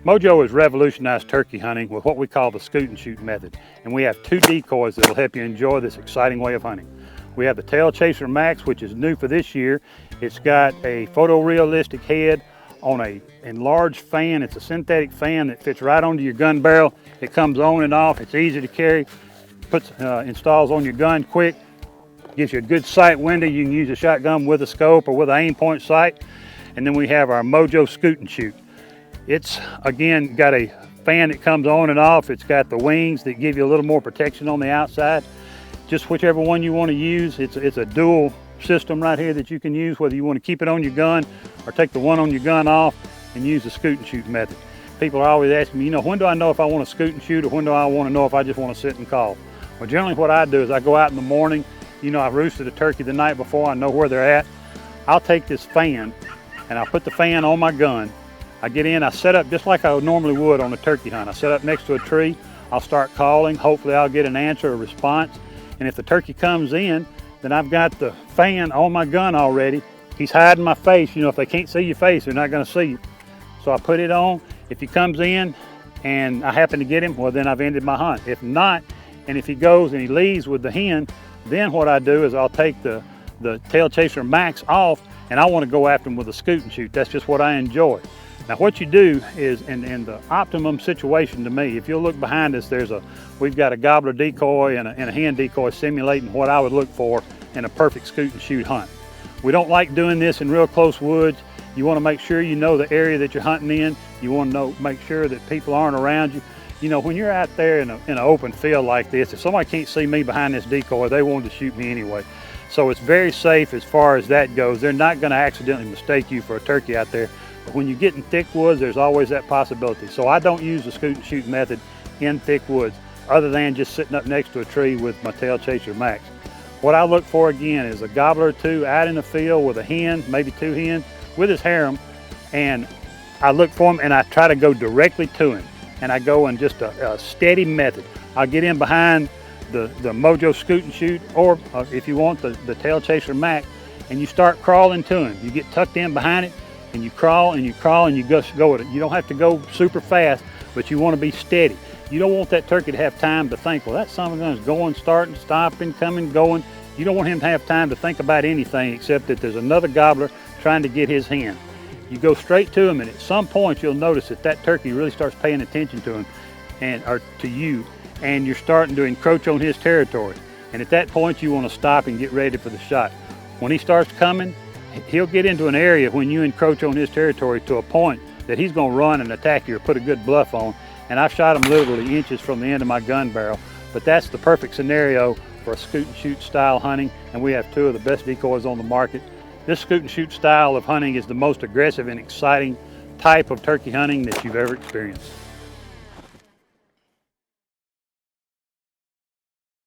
MOJO has revolutionized turkey hunting with what we call the scoot and shoot method. And we have two decoys that will help you enjoy this exciting way of hunting. We have the Tail Chaser Max, which is new for this year. It's got a photorealistic head on a enlarged fan. It's a synthetic fan that fits right onto your gun barrel. It comes on and off. It's easy to carry. Installs on your gun quick. Gives you a good sight window. You can use a shotgun with a scope or with an aim point sight. And then we have our MOJO Scoot and Shoot. It's again got a fan that comes on and off. It's got the wings that give you a little more protection on the outside. Just whichever one you want to use. It's a dual system right here that you can use, whether you want to keep it on your gun or take the one on your gun off and use the scoot and shoot method. People are always asking me, when do I know if I want to scoot and shoot, or when do I want to know if I just want to sit and call? Well, generally what I do is I go out in the morning. I've roosted a turkey the night before. I know where they're at. I'll take this fan and I'll put the fan on my gun. I get in, I set up just like I normally would on a turkey hunt. I set up next to a tree. I'll start calling. Hopefully I'll get an answer or response. And if the turkey comes in, then I've got the fan on my gun already. He's hiding my face. If they can't see your face, they're not going to see you. So I put it on. If he comes in and I happen to get him, well, then I've ended my hunt. If not, and if he goes and he leaves with the hen, then what I do is I'll take the Tail Chaser Max off, and I want to go after him with a scoot and shoot. That's just what I enjoy. Now what you do is, in the optimum situation to me, if you'll look behind us, we've got a gobbler decoy and a hen decoy simulating what I would look for in a perfect scoot and shoot hunt. We don't like doing this in real close woods. You want to make sure you know the area that you're hunting in. You want to make sure that people aren't around you. When you're out there in an open field like this, if somebody can't see me behind this decoy, they wanted to shoot me anyway. So it's very safe as far as that goes. They're not going to accidentally mistake you for a turkey out there. But when you get in thick woods, there's always that possibility. So I don't use the scoot and shoot method in thick woods, other than just sitting up next to a tree with my Tail Chaser Max. What I look for again is a gobbler or two out in the field with a hen, maybe two hens, with his harem, and I look for him and I try to go directly to him. And I go in just a steady method. I'll get in behind the MOJO Scoot and Shoot, or if you want the Tail Chaser Max, and you start crawling to him. You get tucked in behind it, and you crawl and you crawl and you just go with it. You don't have to go super fast, but you want to be steady. You don't want that turkey to have time to think, well, that son of a gun is going, starting, stopping, coming, going. You don't want him to have time to think about anything except that there's another gobbler trying to get his hen. You go straight to him, and at some point you'll notice that turkey really starts paying attention to him or to you, and you're starting to encroach on his territory. And at that point you want to stop and get ready for the shot. When he starts coming, he'll get into an area when you encroach on his territory to a point that he's going to run and attack you or put a good bluff on. And I've shot him literally inches from the end of my gun barrel. But that's the perfect scenario for a scoot and shoot style hunting, and we have two of the best decoys on the market. This scoot and shoot style of hunting is the most aggressive and exciting type of turkey hunting that you've ever experienced.